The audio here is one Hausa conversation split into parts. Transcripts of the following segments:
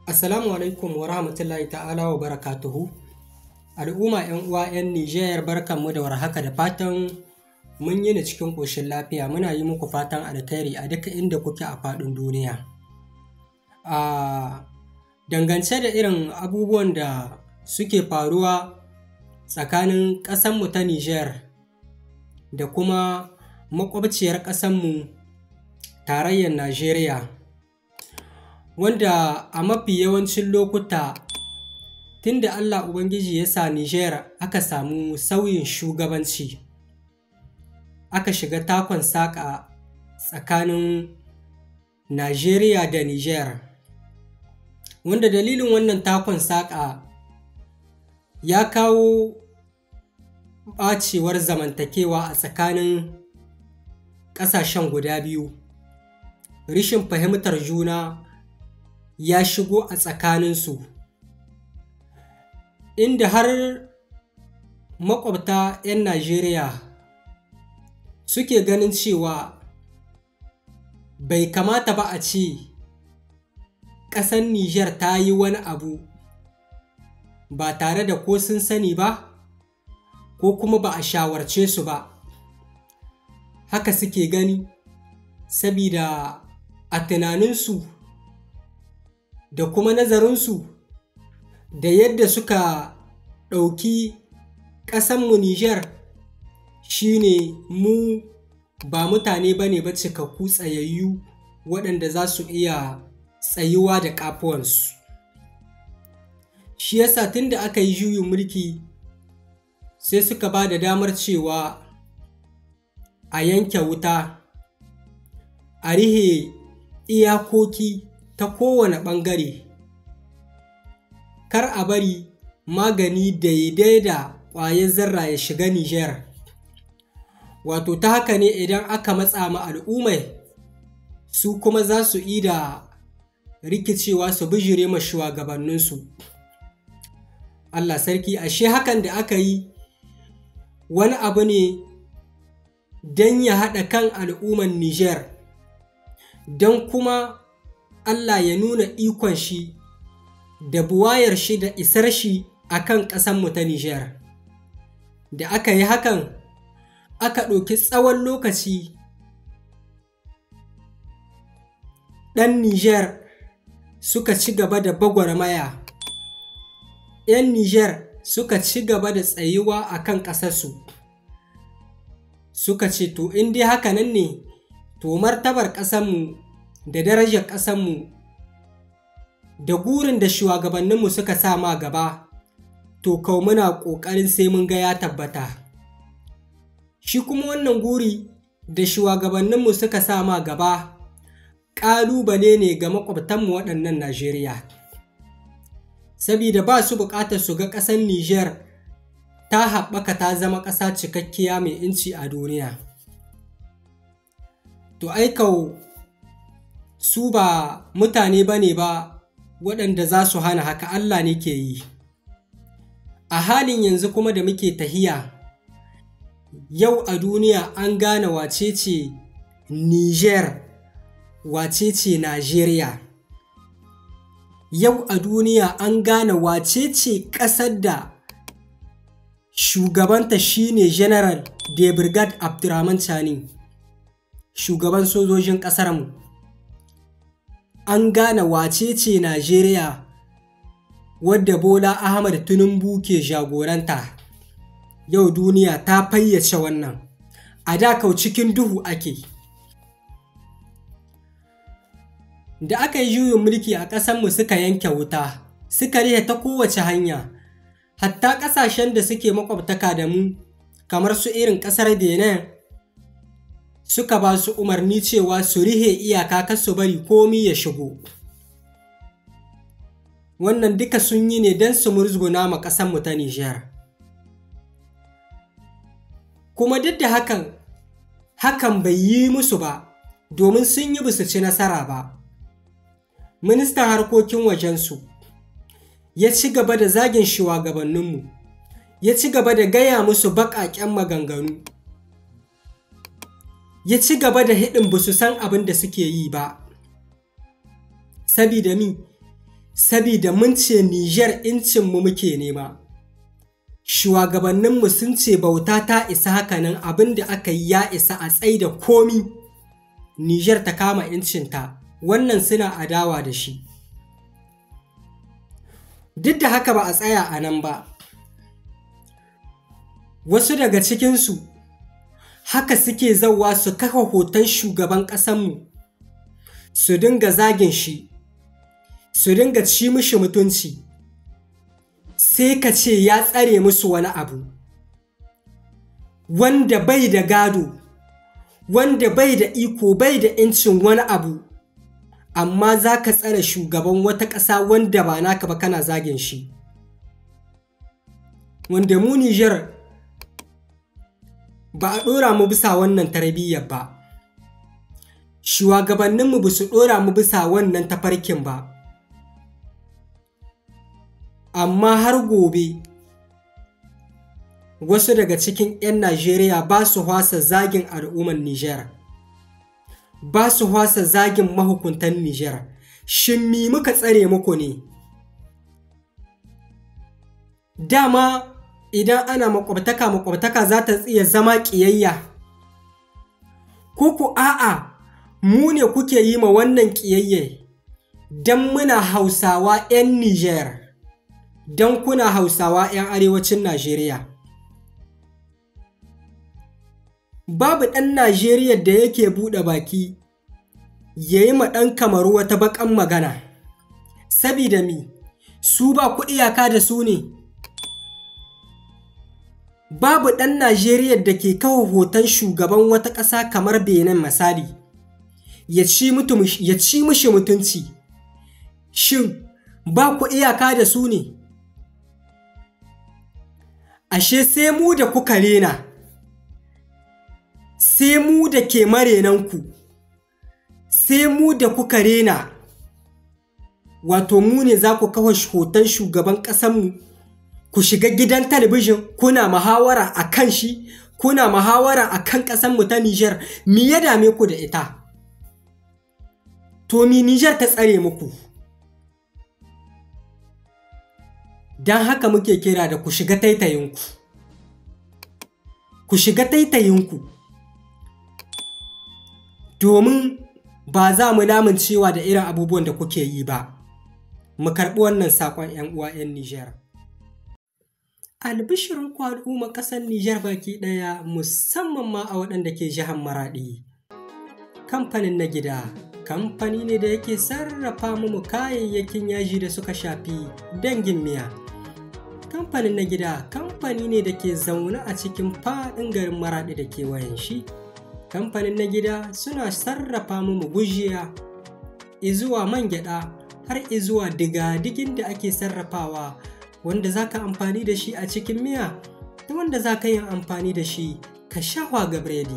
Assalamu alaikum wa rahmatullahi ta'ala wa barakatuhu. Al'umma 'yan uwa 'yan Nijar barkanmu da warhaka da fatan mun yi ni cikin ƙoshin lafiya. Muna yi muku fatan alkhairi a duka inda kuke a faɗin duniya. Dangance da irin abubuwan da suke faruwa tsakanin ƙasanmu ta Nijar da kuma maƙwabciyar ƙasanmu tarayyar Najeriya, wanda a mafi yawancin lokuta tunda Allah Ubangiji ya sa Nijar aka samu sauyin shugabanci, aka shiga takon saƙa tsakanin Najeriya da Nijar, wanda dalilin wannan takon saƙa ya kawo ɓacewar zamantakewa a tsakanin ƙasashen guda biyu. Rishin fahimtar juna ya shigo a tsakaninsu, inda har maƙwabta 'yan Najeriya suke ganin cewa bai kamata ba a ce ƙasar Nijar ta yi wani abu ba tare da ko sun sani ba ko kuma ba a shawarce su ba. Haka suke gani, sabida a tunaninsu da kuma nazarinsu da yadda suka ɗauki ƙasanmu Nijar shine mu ba mutane ba ne ba cikakku tsayayyu waɗanda za su iya tsayuwa da ƙafuwansu. Shi yasa tun da aka yi juyin mulki sai suka ba da damar cewa a yanke wuta, a rihe iyakoki ta kowane ɓangare, kar a bari magani daidai da ƙwayar zarra ya shiga Nijar. Wato ta haka ne idan aka matsa ma al'ummai su kuma za su ida rikicewa su bijire ma shugabanninsu. Allah sarki, ashe hakan da aka yi wani abu ne don ya haɗa kan al'umman Nijar, don kuma Allah ya nuna ikon shi da buwayar shi da isar shi a kan ƙasanmu ta Nijar. Da aka yi hakan, aka ɗauki tsawon lokaci ɗan Nijar suka ci gaba da bagwarmaya, 'yan Nijar suka ci gaba da tsayuwa a kan ƙasarsu. Suka ce to in dai haka nan ne, to martabar ƙasanmu da darajar ƙasanmu da gurin da shugabanninmu suka sa ma gaba, to kau muna ƙoƙarin sai mun ga ya tabbata. Shi kuma wannan guri da shugabanninmu suka sa ma gaba ƙalubale ne ga maƙwabtanmu waɗannan Najeriya, sabida ba su buƙatar su ga ƙasar Nijar ta haɓaka ta zama ƙasa cikakkiya mai inci a duniya. To aikau su ba mutane ba ne ba waɗanda za su hana haka, Allah ne ke yi. A halin yanzu kuma da muke tahiya, yau a duniya an gane wace ce Nijar, wace ce Najeriya. Yau a duniya an gane wace ce ƙasar da shugabanta shine General de Brigade Abdurrahman Chani, shugaban sojojin ƙasarmu. An gane wace ce Najeriya, wadda Bola Ahmed Tinubu ke jagoranta. Yau duniya ta fayyace wannan. A da kau cikin duhu ake. Da aka yi juyin mulki a ƙasanmu suka yanke wuta, suka rihe ta kowace hanya, hatta ƙasashen da suke makwabtaka da mu kamar su irin ƙasar Benin suka ba su umarni cewa su rihe iyaka kar su bari komi ya shigo. Wannan duka sun yi ne don su murzguna ma ƙasanmu ta Nijar. Kuma duk da hakan bai yi musu ba, domin sun yi basu ci nasara ba. Ministan harkokin wajensu ya ci gaba da zagin shugabanninmu, ya ci gaba da gaya musu baƙaƙen maganganu, ya ci gaba da hidin ba su san abin da suke yi ba. Sabida mi? sabida mun ce Nijar incinmu muke nema. Shugabanninmu sun ce bauta ta isa hakanan, abin da aka yi ya isa a tsaida komi Nijar ta kama incinta, wannan suna adawa da shi. Duk da haka ba a tsaya a nan ba. Wasu daga cikinsu haka suke zauwa su kafa hoton shugaban ƙasanmu, su dinga zagin shi, su dinga ci mishi mutunci, sai ka ce ya tsare musu wani abu. Wanda bai da gado, wanda bai da iko, bai da incin wani abu, amma za ka tsare shugaban wata ƙasa wanda ba naka ba kana zagin shi. Wanda mu Nijar ba a ɗora mu bisa wannan tarbiyyar ba. Shugabanninmu ba su ɗora mu bisa wannan tafarkin ba. Amma har gobe wasu daga cikin 'yan Najeriya ba su hwasa zagin al'ummar Nijar, ba su hwasa zagin mahukuntan Nijar. Shin mi muka tsare muku ne? Dama idan ana makwabtaka za ta iya zama ƙiyayya. Ko a'a, mu ne kuke yi ma wannan ƙiyayye don muna Hausawa 'yan Nijar, don kuna Hausawa 'yan arewacin Najeriya. Babu ɗan Najeriya da yake buɗe baki ya yi ma ɗan Kamaru wata baƙan magana, sabida mi, su ba ku iyaka da su ne. Babu ɗan Najeriya da ke kawo hoton shugaban wata ƙasa kamar Benin misali, ya ci mishi mutunci. Shin ba ku iyaka da su ne? Ashe sai mu da kuka rena, sai mu da ke marenanku, sai mu da kuka rena, wato mu ne za ku kawo hoton shugaban ƙasanmu, ku shiga gidan talabijin kuna muhawara a kan shi, kuna muhawara a kan ƙasanmu ta Nijar. Me ya dame ku da ita? To mi Nijar ta tsare muku? Don haka muke kira da ku shiga taitayinku. Ku shiga taitayinku. Domin ba za mu lamuncewa da irin abubuwan da kuke yi ba. Mu karɓi wannan saƙon 'yan uwa 'yan Nijar. Albishirin ku al'umma ƙasar Nijar baki ɗaya, musamman ma a waɗanda ke jihar Maraɗi. Kamfanin na gida, kamfani ne da yake sarrafa mu kayayyakin yaji da suka shafi dangin miya. Kamfanin na gida, kamfani ne da ke zaune a cikin faɗin garin Maraɗi da kewayen shi. Kamfanin na gida suna sarrafa mu gujiya, izuwa man gyaɗa, har izuwa diga-digin da ake sarrafawa, wanda za ka amfani da shi a cikin miya, da wanda za ka yi amfani da shi ka shahwa ga biredi.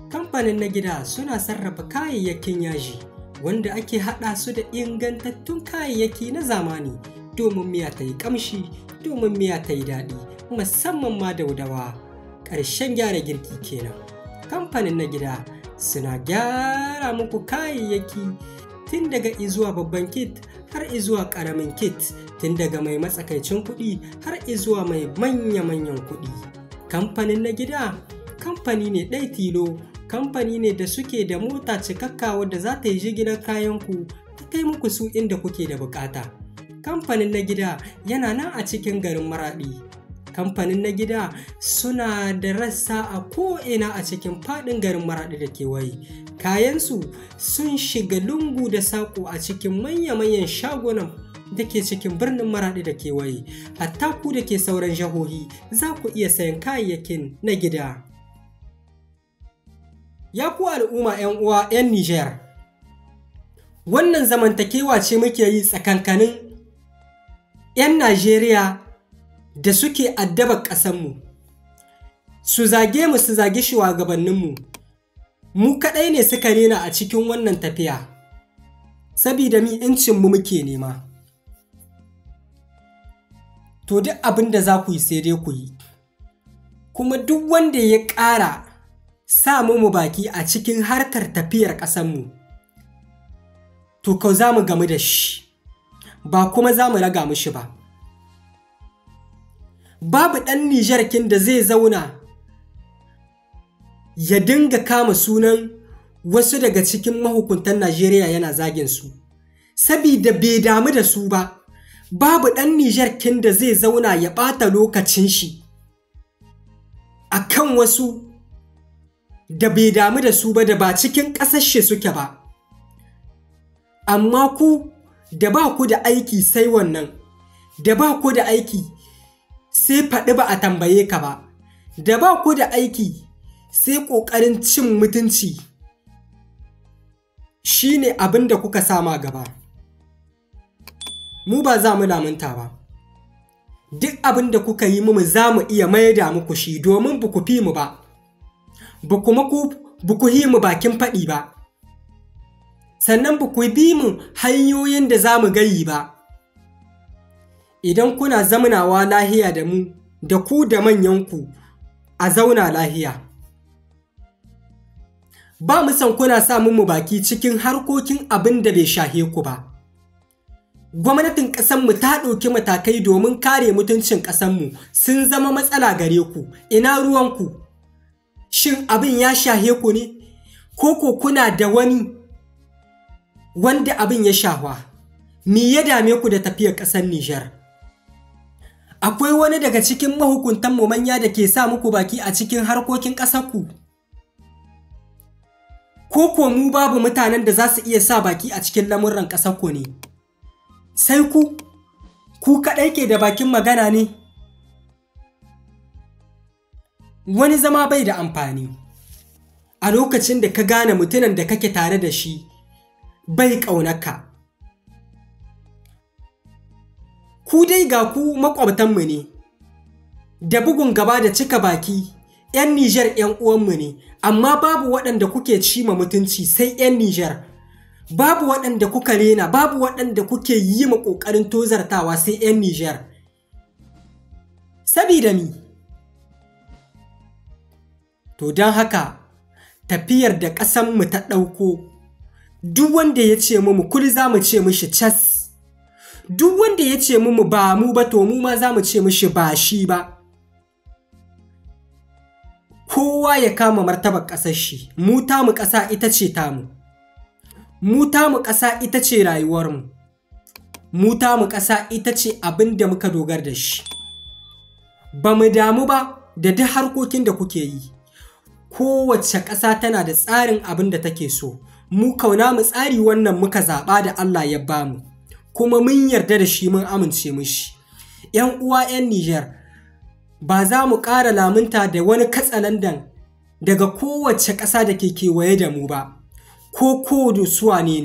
Kamfanin na gida suna sarrafa kayayyakin yaji, wanda ake haɗa su da ingantattun kayayyaki na zamani, domin miya ta yi ƙamshi, domin miya ta yi daɗi, musamman ma daudawa. Ƙarshen gyara girki kenan. Kamfanin na gida suna gyara muku kayayyaki tun daga izuwa babban kit har izuwa ƙaramin kit, tun daga mai matsakaicin kuɗi har izuwa mai manya-manyan kuɗi. Kamfanin na gida kamfani ne ɗai tilo, kamfani ne da suke da mota cikakka wadda za ta yi jigilar kayanku ta kai muku su inda kuke da bukata. Kamfanin na gida yana nan a cikin garin Maraɗi. Kamfanin na gida suna da rassa a ko'ina a cikin faɗin garin Maraɗi da kewaye. Kayansu sun shiga lungu da saƙo a cikin manya-manyan shagunan da ke cikin birnin Maraɗi da kewaye. Hatta ku da ke sauran jihohi za ku iya sayan kayayyakin na gida. Ya ku al'umma 'yan uwa 'yan Nijar, wannan zamantakewa ce muke yi tsakankanin 'yan Najeriya da suke addabar ƙasanmu, su zage mu, su zage shugabanninmu. Mu kaɗai ne suka rena a cikin wannan tafiya, sabida mi incinmu muke nema. To duk abin da za ku yi sai dai ku yi, kuma duk wanda ya ƙara sa mu baki a cikin harkar tafiyar ƙasanmu, to kau za mu gamu da shi. ba kuma za mu raga mishi ba. Babu ɗan Nijar kin da zai zauna ya dinga kama sunan wasu daga cikin mahukuntan Najeriya yana zagin su, sabida bai damu da su ba. Babu ɗan Nijar kin da zai zauna ya ɓata lokacin shi a kan wasu da bai damu da su ba, da ba cikin ƙasashe suke ba. Amma ku da ba ku da aiki sai wannan, da ba ku da aiki sai faɗi ba a tambaye ka ba, da ba ku da aiki sai ƙoƙarin cin mutunci, shi ne abin da kuka sama gaba. Mu ba za mu lamunta ba. Duk abin da kuka yi mu za mu iya maida muku shi, domin ba ku fi mu ba, ba ku yi mu bakin faɗi ba, sannan ba ku bi mu hanyoyin da za mu gayi ba. Idan kuna zamunawa lahiya da mu, da ku da manyanku a zauna lahiya. Ba mu san kuna sa mu baki cikin harkokin abin da bai shahe ku ba. Gwamnatin ƙasanmu ta ɗauki matakai domin kare mutuncin ƙasanmu, sun zama matsala gare ku. Ina ruwanku? Shin abin ya shahe ku ne? Ko kuna da wani wanda abin ya shahwa? Me ya dame ku da tafiyar ƙasar Nijar? Akwai wani daga cikin mahukuntanmu manya da ke sa muku baki a cikin harkokin ƙasarku? Ko mu babu mutanen da za su iya sa baki a cikin lamurran ƙasarku ne? Sai ku kaɗai ke da bakin magana ne? Wani zama bai da amfani a lokacin da ka gane mutumin da kake tare da shi bai ƙaunarka. Ku dai ga ku maƙwabtanmu ne, da bugun gaba da cika baki, 'yan Nijar 'yan uwanmu ne, amma babu waɗanda kuke cima mutunci sai 'yan Nijar. Babu waɗanda kuka rena, babu waɗanda kuke yi ma ƙoƙarin tozartawa sai 'yan Nijar. Sabida mi? To don haka, tafiyar da ƙasanmu ta ɗauko, duk wanda ya ce mu kul za mu ce mishi cas. Duk wanda ya ce mu ba mu ba, to mu ma za mu ce mishi ba shi ba. Kowa ya kama martabar ƙasar shi. Mu tamu ƙasa ita ce tamu. Mu tamu ƙasa ita ce rayuwarmu. Mu tamu ƙasa ita ce abin da muka dogara da shi. Ba mu damu ba da duk harkokin da kuke yi. Kowace ƙasa tana da tsarin abin da take so. Mu kauna mu tsari wannan muka zaɓa da Allah ya bamu, kuma mun yarda da shi, mun amince mishi. 'Yan uwa 'yan Nijar, ba za mu ƙara lamunta da wani katsalandan daga kowace ƙasa da ke kewaye da mu ba, ko da su wane ne.